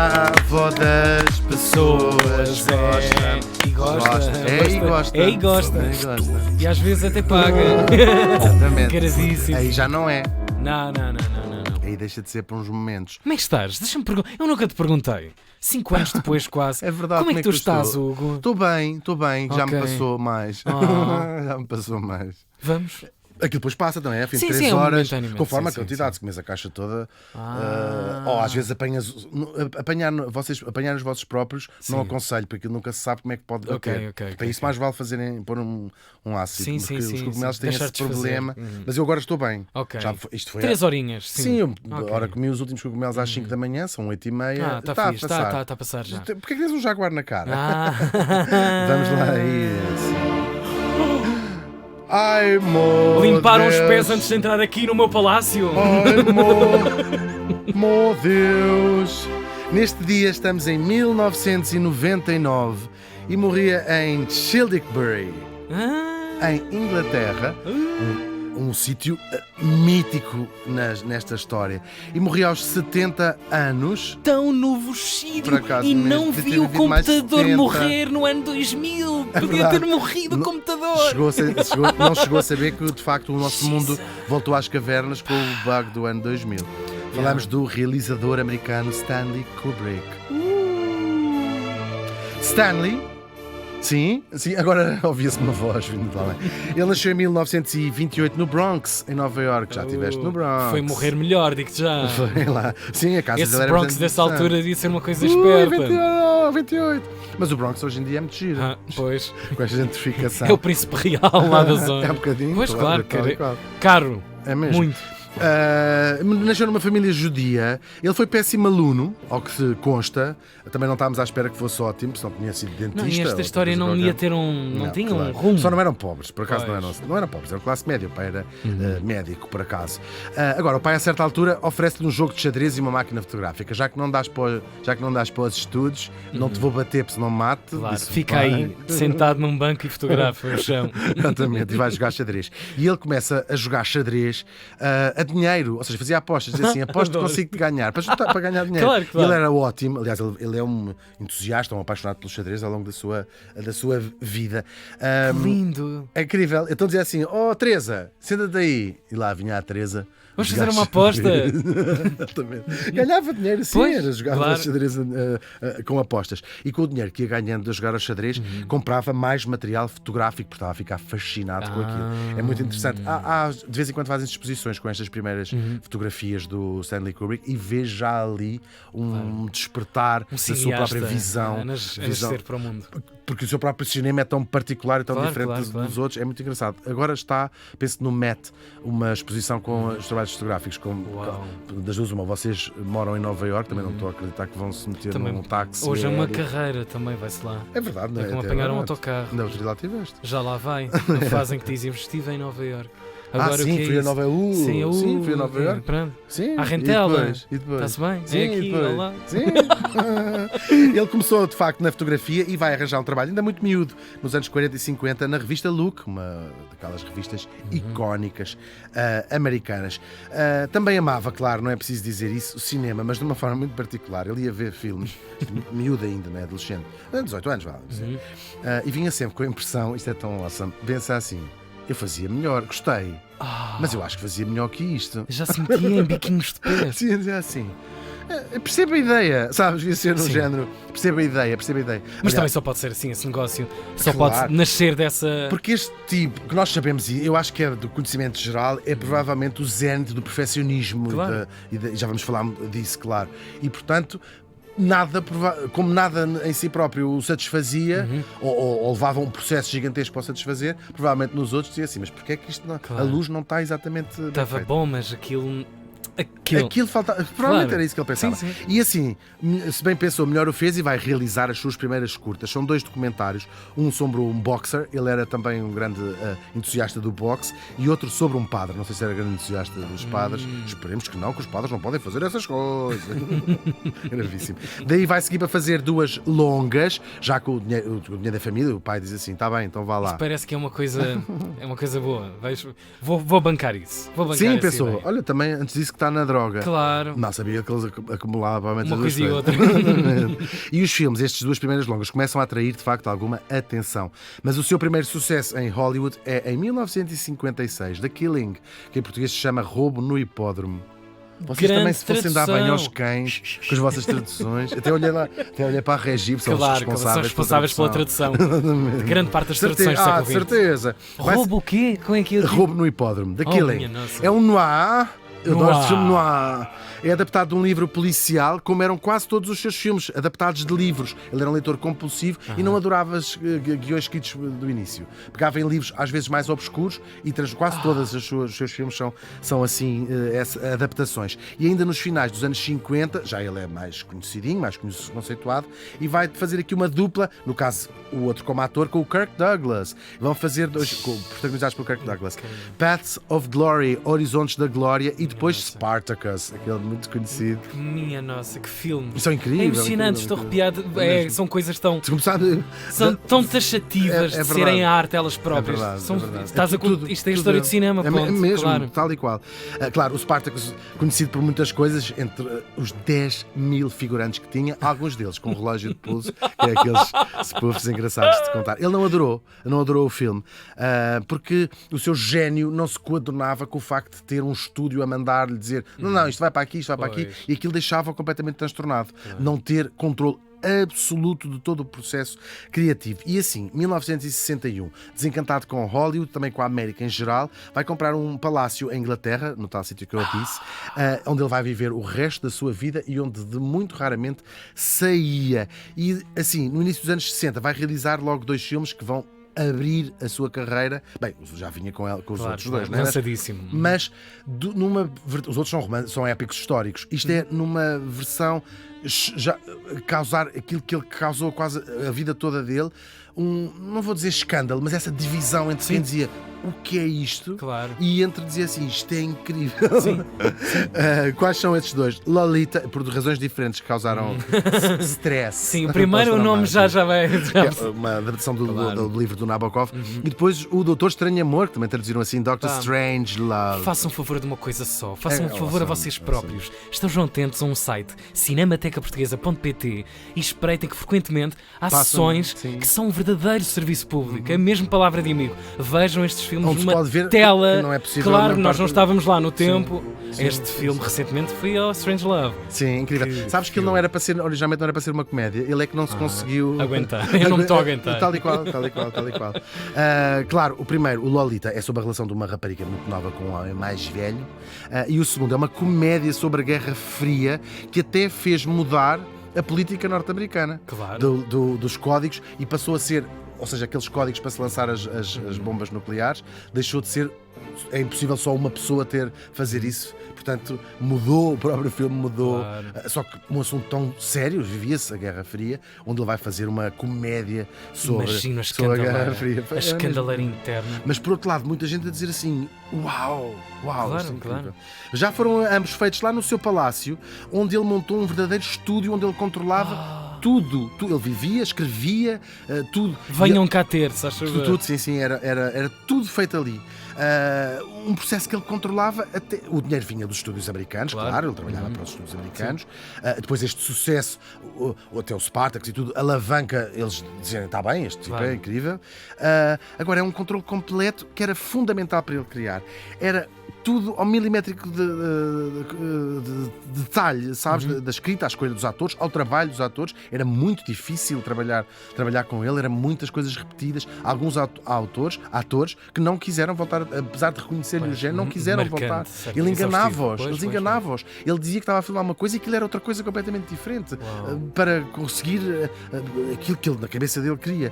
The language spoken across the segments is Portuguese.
A avó das pessoas gosta. E às vezes até paga. Exatamente. Gravíssimo. Aí já não é. Não. Aí deixa de ser por uns momentos. Como é que estás? Deixa-me perguntar. Eu nunca te perguntei. 5 anos depois, quase. É verdade. Como é que tu estás, estou? Hugo? Estou bem. Já me Ok. passou mais. Ah. Já me passou mais. Vamos? Aquilo depois passa também, é? Fim de Sim, 3 sim, horas, momentaneamente, conforme a sim, quantidade. sim. Se comes a caixa toda, Ah. ou às vezes vocês apanhar os vossos próprios, não Sim. aconselho, porque nunca se sabe como é que pode bater. Ok. Para isso mais vale pôr um ácido, Sim, porque sim, os sim, cogumelos sim. têm Deixar esse desfazer. problema. Uhum. Mas eu agora estou bem. Ok. Isto foi 3 horinhas. Sim, eu Ok. agora comi os últimos cogumelos às 5 da manhã, são 8h30. Está Está a fixe. passar. Está a passar já. Porquê que tens um jaguar na cara? Ah. Vamos lá a isso. Ai, meu Limparam os Deus. pés antes de entrar aqui no meu palácio. Ai, meu Deus! Neste dia estamos em 1999 e morria em Childicbury, Ah. em Inglaterra, um sítio mítico nesta história. E morria aos 70 anos. Tão novochido Por acaso e mesmo, não devia ter vi o vivido mais computador 70. morrer no ano 2000. Podia verdade. ter morrido o Não- computador. Não chegou a saber que de facto o nosso mundo voltou às cavernas com o bug do ano 2000. Falamos do realizador americano Stanley Kubrick. Stanley, sim, agora ouvia-se uma voz vindo de lá. Ele nasceu em 1928 no Bronx, em Nova York. Já estiveste no Bronx. Foi morrer melhor, digo-te já. Foi lá. Sim, a casa Esse dele era Bronx bastante dessa interessante. altura devia ser uma coisa esperta. 28. Mas o Bronx hoje em dia é muito giro. Pois. Com esta gentrificação. É o príncipe real lá da zona. É um bocadinho. Pois claro, tal e qual. caro. É mesmo. Muito. Nasceu numa família judia. Ele foi péssimo aluno, ao que se consta. Também não estávamos à espera que fosse ótimo, se não tinha sido dentista. Não, e esta ou história outra não coisa ia qualquer. ter não tinha claro. um rumo. Só não eram pobres, por acaso Pois. não eram pobres, eram classe média, o pai era médico, por acaso. Agora, o pai a certa altura oferece-lhe um jogo de xadrez e uma máquina fotográfica. Já que não dás para os estudos, não te vou bater, porque senão mate. Claro, disse o fica pai. aí, sentado num banco e fotografa o chão. Exatamente, e vai jogar xadrez. E ele começa a jogar xadrez a dinheiro, ou seja, fazia apostas, dizia assim: aposto que Adoro. consigo-te ganhar, para ganhar dinheiro. Claro. E ele era ótimo, aliás, ele é um entusiasta, um apaixonado pelo xadrez ao longo da sua vida. Lindo. É incrível. Então dizia assim: oh Teresa, senta-te aí. E lá vinha a Teresa. Vamos jogar fazer uma xadrez. aposta. Exatamente. Ganhava dinheiro, sim, Pois, era jogar claro. xadrez com apostas. E com o dinheiro que ia ganhando a jogar ao xadrez, comprava mais material fotográfico, porque estava a ficar fascinado com aquilo. É muito interessante. De vez em quando fazem exposições com estas primeiras fotografias do Stanley Kubrick e vês já ali um despertar da sua cineasta própria visão. a nascer para o mundo. Porque o seu próprio cinema é tão particular e tão Claro, diferente claro. dos outros, é muito engraçado. Agora está, penso no Met, uma exposição com os trabalhos fotográficos Uau. das duas uma. Vocês moram em Nova Iorque, também não estou a acreditar que vão se meter Também. num táxi. Hoje é uma aéreo. carreira também, vai-se lá. É verdade, não é? É como Até apanhar um agora. autocarro. Não, tu lá tiveste. Já lá vai. A fase em que dizíamos estive em Nova Iorque. Agora, sim, o que é fui a isso? Nova Sim, fui a Nova Iorque. Pronto. Sim, À rentela. E depois? Está-se bem? Sim, É e aqui, depois? olá. Sim. Ele começou de facto na fotografia e vai arranjar um trabalho ainda muito miúdo nos anos 40 e 50 na revista Look, uma daquelas revistas icónicas americanas. Também amava, claro, não é preciso dizer isso, o cinema, mas de uma forma muito particular. Ele ia ver filmes, miúdo ainda, não é? Adolescente, 18 anos, vá. E vinha sempre com a impressão, isto é tão awesome, pensa assim: eu fazia melhor, gostei, mas eu acho que fazia melhor que isto. Já se metia em biquinhos de pé. Sim, é assim. Percebo a ideia, sabes? Ia ser no Sim. género. Percebo a ideia. Mas Aliás, também só pode ser assim esse negócio. Só Claro. pode nascer dessa. porque este tipo, que nós sabemos, e eu acho que é do conhecimento geral, é provavelmente o zénite do perfeccionismo. Claro. E já vamos falar disso, claro. E portanto, como nada em si próprio o satisfazia, ou levava um processo gigantesco para o satisfazer, provavelmente nos outros dizia assim: mas porquê é que isto Claro. a luz não está exatamente. bem Estava feita? bom, mas aquilo. Aquilo faltava. Provavelmente Claro. era isso que ele pensava. Sim. E assim, se bem pensou, melhor o fez e vai realizar as suas primeiras curtas. São 2 documentários. Um sobre um boxer, ele era também um grande entusiasta do boxe, e outro sobre um padre. Não sei se era grande entusiasta dos padres. Esperemos que não, que os padres não podem fazer essas coisas. Gravíssimo. Daí vai seguir para fazer 2 longas, já com o dinheiro da família. O pai diz assim: está bem, então vá lá. Parece que é uma coisa boa. Vou bancar isso. Vou bancar Sim, essa pensou. ideia. Olha, também antes disso que está na droga. Claro. Não sabia que eles acumulavam Uma coisa e outra. E os filmes, estes duas primeiras longas, começam a atrair de facto alguma atenção. Mas o seu primeiro sucesso em Hollywood é em 1956, The Killing, que em português se chama Roubo no Hipódromo. Vocês Grande também, se fossem dar tradução. bem aos cães com as vossas traduções, até olhei para a Regi, são os Claro, que são responsáveis pela tradução. De grande parte das traduções do século XX. certeza. Roubo o quê? Como é que é? Roubo no Hipódromo, The Oh, Killing. minha nossa. É um noir. Eu adoro Noir. este filme noir. É adaptado de um livro policial, como eram quase todos os seus filmes, adaptados de livros. Ele era um leitor compulsivo e não adorava os guiões escritos do início. Pegava em livros, às vezes mais obscuros, e quase todos os seus filmes são assim, adaptações. E ainda nos finais dos anos 50, já ele é mais conhecidinho, mais conceituado, e vai fazer aqui uma dupla, no caso, o outro como ator, com o Kirk Douglas. Vão fazer dois, protagonizados pelo Kirk Douglas. Paths of Glory, Horizontes da Glória, e depois Spartacus, aquele muito conhecido. Minha nossa, que filme. Isso é incrível. É emocionante, estou arrepiado. São coisas tão, são tão taxativas de serem a arte elas próprias. Isto é história de cinema, ponto. É mesmo, claro. tal e qual. Claro, o Spartacus, conhecido por muitas coisas, entre os 10.000 figurantes que tinha, alguns deles com relógio de pulso, que é aqueles spoofs engraçados de contar. Ele não adorou o filme, porque o seu gênio não se coadunava com o facto de ter um estúdio a mandar-lhe dizer não, isto vai para aqui, isto vai para aqui, e aquilo deixava-o completamente transtornado. Não ter controle absoluto de todo o processo criativo. E assim, 1961, desencantado com Hollywood, também com a América em geral, vai comprar um palácio em Inglaterra, no tal sítio que eu disse, onde ele vai viver o resto da sua vida e onde de muito raramente saía. E assim, no início dos anos 60, vai realizar logo 2 filmes que vão abrir a sua carreira. Bem, já vinha com os outros dois, não é? Lançadíssimo. Mas os outros são épicos históricos. Isto é numa versão já causar aquilo que ele causou quase a vida toda dele, não vou dizer escândalo, mas essa divisão entre quem dizia o que é isto, claro, e entre dizer assim, isto é incrível. Sim. Quais são esses dois? Lolita, por razões diferentes, que causaram stress. Sim, o primeiro o nome já vai. É uma adaptação do livro do Nabokov. E depois o Doutor Estranho Amor, que também traduziram assim, Doctor Strange Love. Façam um favor de uma coisa só. Façam um favor a vocês próprios. Estejam atentos a um site, cinematecaportuguesa.pt, e espreitem que frequentemente há sessões que são um verdadeiro serviço público. É a mesma palavra de amigo. Vejam estes filmes onde numa ver tela. Não é possível, claro, nós não estávamos lá no tempo. Sim, este filme recentemente foi ao Strange Love. Sim, incrível. Sabes que ele originalmente não era para ser uma comédia. Ele é que não se conseguiu aguentar. Eu não me estou a aguentar. Tal e qual. Claro, o primeiro, o Lolita, é sobre a relação de uma rapariga muito nova com um homem mais velho. E o segundo é uma comédia sobre a Guerra Fria, que até fez mudar a política norte-americana. Claro. Dos códigos, e passou a ser, ou seja, aqueles códigos para se lançar as bombas nucleares, deixou de ser, é impossível só uma pessoa fazer isso. Portanto, mudou, o próprio filme mudou. Claro. Só que um assunto tão sério, vivia-se a Guerra Fria, onde ele vai fazer uma comédia sobre a Guerra Fria. A escandaleira interna. Mas por outro lado, muita gente a dizer assim, uau, claro. Já foram ambos feitos lá no seu palácio, onde ele montou um verdadeiro estúdio, onde ele controlava tudo. Ele vivia, escrevia, tudo. Venham cá ter, se achas? Tudo, sim, era tudo feito ali. Um processo que ele controlava, até o dinheiro vinha dos estúdios americanos, claro, ele trabalhava para os estúdios americanos. Depois este sucesso, até o Spartacus e tudo, alavanca eles dizerem, está bem, este tipo é incrível. Agora é um controle completo que era fundamental para ele criar. Era tudo ao milimétrico de detalhe, sabes? Da escrita, à escolha dos atores, ao trabalho dos atores. Era muito difícil trabalhar com ele, eram muitas coisas repetidas. Alguns atores que não quiseram voltar, apesar de reconhecer-lhe o género, não quiseram voltar. Ele enganava-os. Ele dizia que estava a filmar uma coisa e aquilo era outra coisa completamente diferente, para conseguir aquilo que ele na cabeça dele queria.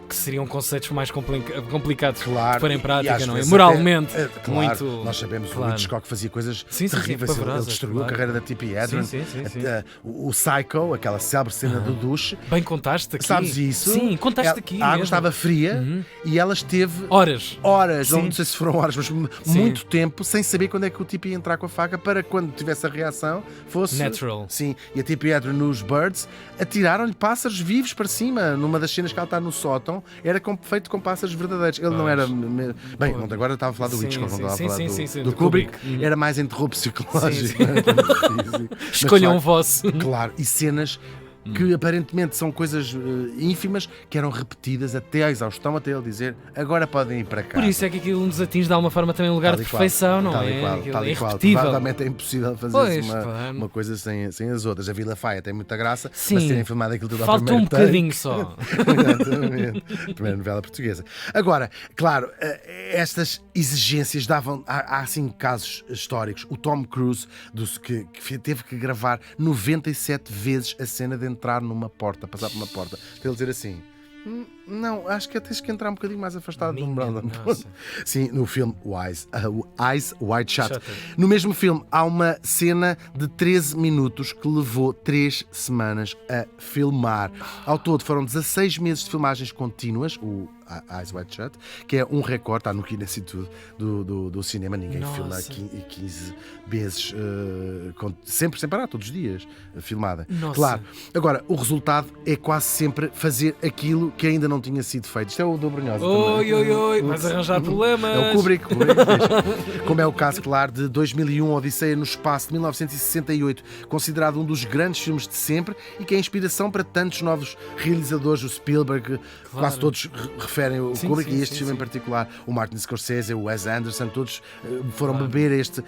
Que seriam conceitos mais complicados de pôr em prática, não é? Vezes moralmente, muito. Nós sabemos que o Hitchcock fazia coisas terríveis. Ele destruiu a carreira da Tippi Hedren. O Psycho, aquela célebre cena do duche. Bem contaste aqui. Sabes isso? Sim, contaste aqui. A água estava fria e ela esteve horas, não sei se foram horas, mas muito tempo, sem saber quando é que o tipo ia entrar com a faca, para quando tivesse a reação fosse natural. Sim, e a Tippi Hedren nos Birds atiraram-lhe pássaros vivos para cima, numa das cenas que ela está no sótão. ação era feito com pássaros verdadeiros. Ele não era... Bem, agora estava a falar do Hitchcock, não estava a falar do Kubrick. Era mais em terror psicológico. Escolham o vosso. Claro, e cenas que aparentemente são coisas ínfimas que eram repetidas até à exaustão, até ele dizer agora podem ir para cá. Por isso é que aquilo nos atinge de alguma forma também um lugar de perfeição, não é? Tal e qual. Provavelmente é impossível fazer uma coisa sem as outras. A Vila Faia tem muita graça, mas terem filmado aquilo tudo à primeira. Falta um bocadinho só. Exatamente. Primeira novela portuguesa. Agora, claro, estas exigências davam... Há assim casos históricos. O Tom Cruise, que teve que gravar 97 vezes a cena de entrar numa porta, passar por uma porta, para ele dizer assim: não, acho que tens que entrar um bocadinho mais afastado do umbrella. Sim, no filme Eyes Wide Shut. No mesmo filme há uma cena de 13 minutos que levou 3 semanas a filmar. Ao todo foram 16 meses de filmagens contínuas, o Eyes Wide Shut, que é um recorde, está no Guinness e tudo, do cinema. Ninguém filma 15 vezes, sempre sem parar, todos os dias, filmada. Claro. Agora, o resultado é quase sempre fazer aquilo que ainda não tinha sido feito. Isto é o do Brunhosa. Oi, vais arranjar problemas. É o Kubrick. Como é o caso, claro, de 2001, Odisseia no Espaço, de 1968, considerado um dos grandes filmes de sempre e que é inspiração para tantos novos realizadores, o Spielberg, quase todos referem o Kubrick, e este filme em particular, o Martin Scorsese, o Wes Anderson, todos foram beber este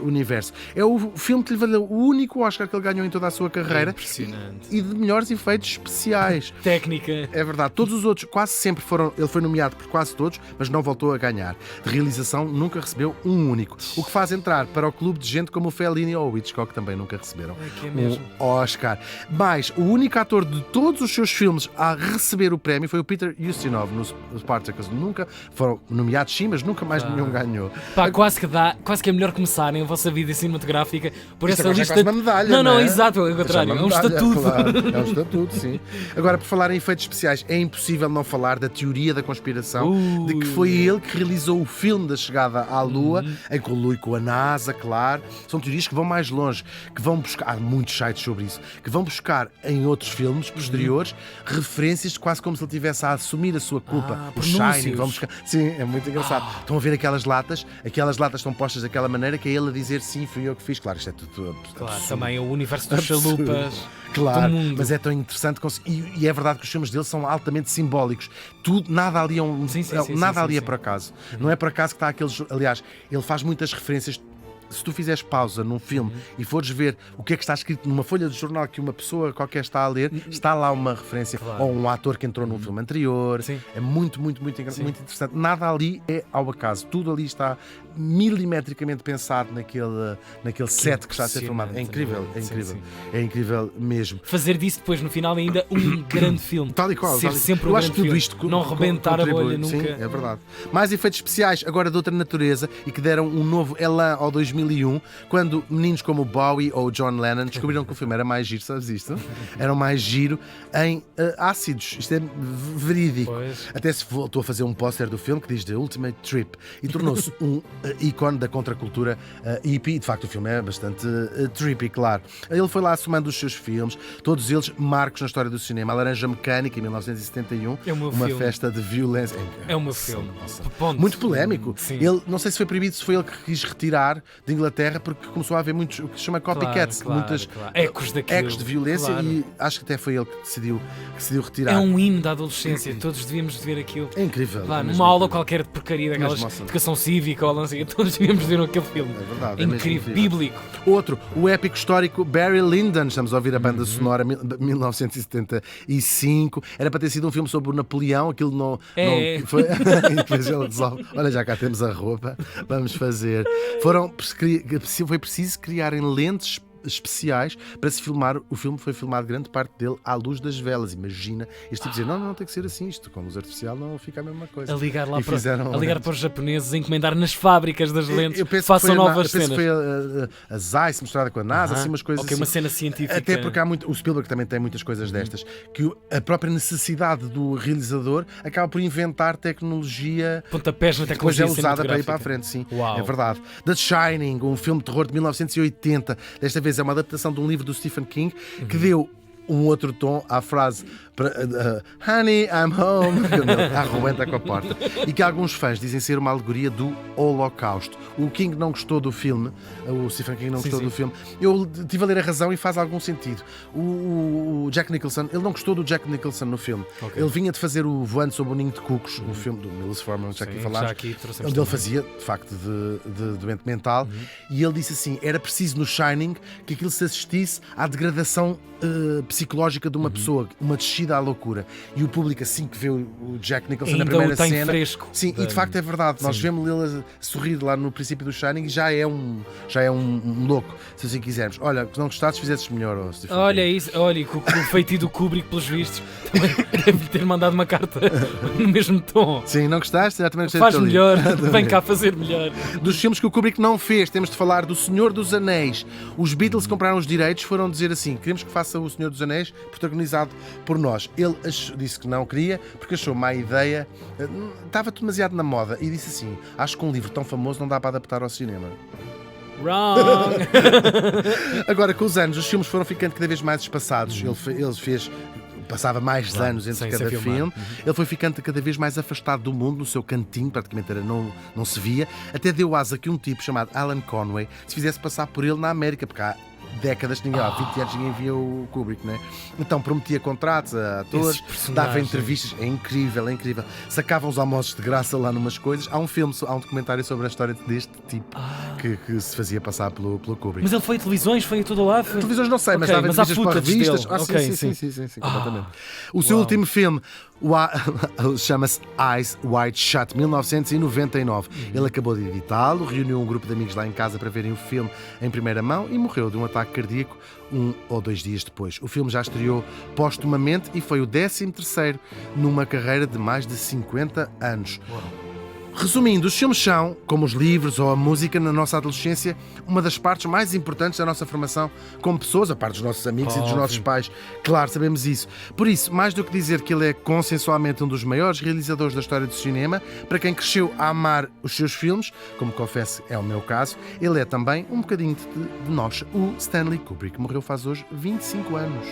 universo. É o filme que lhe valeu o único Oscar que ele ganhou em toda a sua carreira. Impressionante. E de melhores efeitos especiais. Técnica. É verdade, todos os outros quase sempre foram, ele foi nomeado por quase todos, mas não voltou a ganhar. De realização nunca recebeu um único, o que faz entrar para o clube de gente como o Fellini ou o Hitchcock, também nunca receberam um Oscar. Mas o único ator de todos os seus filmes a receber o prémio foi o Peter Ustinov nos Spartacus. Nunca foram nomeados, sim, mas nunca mais nenhum ganhou. Quase que é melhor começarem a vossa vida cinematográfica por essa lista. É uma medalha, não, exato, ao contrário, é um estatuto. Claro, é um estatuto, sim. Agora, por falar em efeitos especiais, é impossível não falar da teoria da conspiração de que foi ele que realizou o filme da chegada à Lua, em conluio com a NASA, claro. São teorias que vão mais longe, que vão buscar, há muitos sites sobre isso, que vão buscar em outros filmes posteriores referências quase como se ele estivesse a assumir a sua culpa. O Shining, vão buscar. Sim, é muito engraçado. Estão a ver aquelas latas estão postas daquela maneira que é ele a dizer sim, fui eu que fiz. Claro, isto é tudo claro, também é o universo dos chalupas. Claro, mas é tão interessante e é verdade que os filmes dele são altamente simbólicos. Nada ali é por acaso. Não é por acaso que está aqueles. Aliás, ele faz muitas referências. Se tu fizeres pausa num filme e fores ver o que é que está escrito numa folha de jornal que uma pessoa qualquer está a ler, está lá uma referência ou um ator que entrou num filme anterior. É muito interessante. Nada ali é ao acaso. Tudo ali está milimetricamente pensado naquele set que está a ser filmado. É incrível, é incrível mesmo. Fazer disso depois no final ainda um grande filme. Tal e qual. Sempre eu acho que tudo isto não rebentar a bolha nunca. Sim, é verdade. Mais efeitos especiais agora de outra natureza e que deram um novo elan ao 2001, quando meninos como o Bowie ou o John Lennon descobriram que o filme era mais giro, sabes isto? Era mais giro em ácidos. Isto é verídico. Até se voltou a fazer um póster do filme que diz The Ultimate Trip e tornou-se um ícone da contracultura hippie. De facto, o filme é bastante trippy, claro. Ele foi lá somando os seus filmes, todos eles marcos na história do cinema. A Laranja Mecânica, em 1971, uma festa de violência. É o meu filme. Muito polémico. Ele, não sei se foi proibido, se foi ele que quis retirar de Inglaterra, porque começou a haver muitos, o que se chama copycats, muitas ecos de violência, e acho que até foi ele que decidiu retirar. É um hino da adolescência, todos devíamos ver aquilo. É incrível. Numa aula qualquer de porcaria daquelas de educação cívica ou não sei, todos devíamos ver aquele filme. É verdade. É incrível, bíblico. Outro, o épico histórico Barry Lyndon, estamos a ouvir a banda sonora de 1975, era para ter sido um filme sobre o Napoleão, aquilo não foi. E depois ele resolve, olha, já cá temos a roupa, vamos fazer. Foi preciso criarem lentes especiais para se filmar. O filme foi filmado, grande parte dele, à luz das velas. Imagina este tipo dizer, não tem que ser assim, isto com luz artificial não fica a mesma coisa. A ligar para os japoneses, a encomendar nas fábricas das lentes, façam novas cenas. Eu penso que foi a Zeiss misturada com a NASA, assim umas coisas assim. Uma cena científica. Até porque o Spielberg também tem muitas coisas destas, que a própria necessidade do realizador acaba por inventar tecnologia, pontapés na tecnologia, depois é usada para ir para a frente, sim. Uau. É verdade. The Shining, um filme de terror de 1980, desta vez é uma adaptação de um livro do Stephen King, que deu um outro tom à frase Honey, I'm home, quando ele arrebenta com a porta. E que alguns fãs dizem ser uma alegoria do Holocausto. O King não gostou do filme, o Stephen King não gostou do filme. Eu estive a ler a razão e faz algum sentido. O Jack Nicholson, ele não gostou do Jack Nicholson no filme. Ele vinha de fazer o Voando sobre o Ninho de Cucos, um filme do Milos Forman, já aqui falámos, onde ele fazia, de facto, de doente mental. E ele disse assim, era preciso no Shining que aquilo se assistisse à degradação psicológica de uma pessoa, uma descida à loucura. E o público, assim que vê o Jack Nicholson na primeira cena, fresco. Sim, e de facto é verdade. Nós vemos ele a sorrir lá no princípio do Shining e já é um louco, se assim quisermos. Olha, que não gostasses, fizesses melhor. Olha isso, olha, com o feitio do Kubrick, pelos vistos, também deve ter mandado uma carta no mesmo tom. Sim, não gostaste? Já também gostei. Faz melhor, vem cá fazer melhor. Dos filmes que o Kubrick não fez, temos de falar do Senhor dos Anéis. Os Beatles compraram os direitos, foram dizer assim, queremos que faça o Senhor dos Anéis protagonizado por nós. Ele disse que não queria, porque achou má ideia, estava demasiado na moda, e disse assim, acho que um livro tão famoso não dá para adaptar ao cinema. Wrong! Agora, com os anos, os filmes foram ficando cada vez mais espaçados. Ele fez... Passava mais anos entre cada filme. Ele foi ficando cada vez mais afastado do mundo, no seu cantinho, praticamente não se via. Até deu asa que um tipo chamado Alan Conway se fizesse passar por ele na América, porque há décadas, há 20 anos ninguém via o Kubrick, né? Então prometia contratos a atores, dava entrevistas, é incrível. Sacavam os almoços de graça lá numas coisas. Há um documentário sobre a história deste tipo que se fazia passar pelo Kubrick. Mas ele foi a televisões, foi em todo lado? Televisões não sei, mas dava entrevistas para revistas. Sim, completamente. O seu último filme chama-se Eyes Wide Shut, 1999. Ele acabou de editá-lo, reuniu um grupo de amigos lá em casa para verem o filme em primeira mão e morreu de um ataque cardíaco 1 ou 2 dias depois. O filme já estreou póstumamente e foi o 13º numa carreira de mais de 50 anos. Resumindo, os filmes são, como os livros ou a música na nossa adolescência, uma das partes mais importantes da nossa formação como pessoas, a parte dos nossos amigos e dos nossos pais. Claro, sabemos isso. Por isso, mais do que dizer que ele é consensualmente um dos maiores realizadores da história do cinema, para quem cresceu a amar os seus filmes, como confesso é o meu caso, ele é também um bocadinho de nós. O Stanley Kubrick morreu faz hoje 25 anos.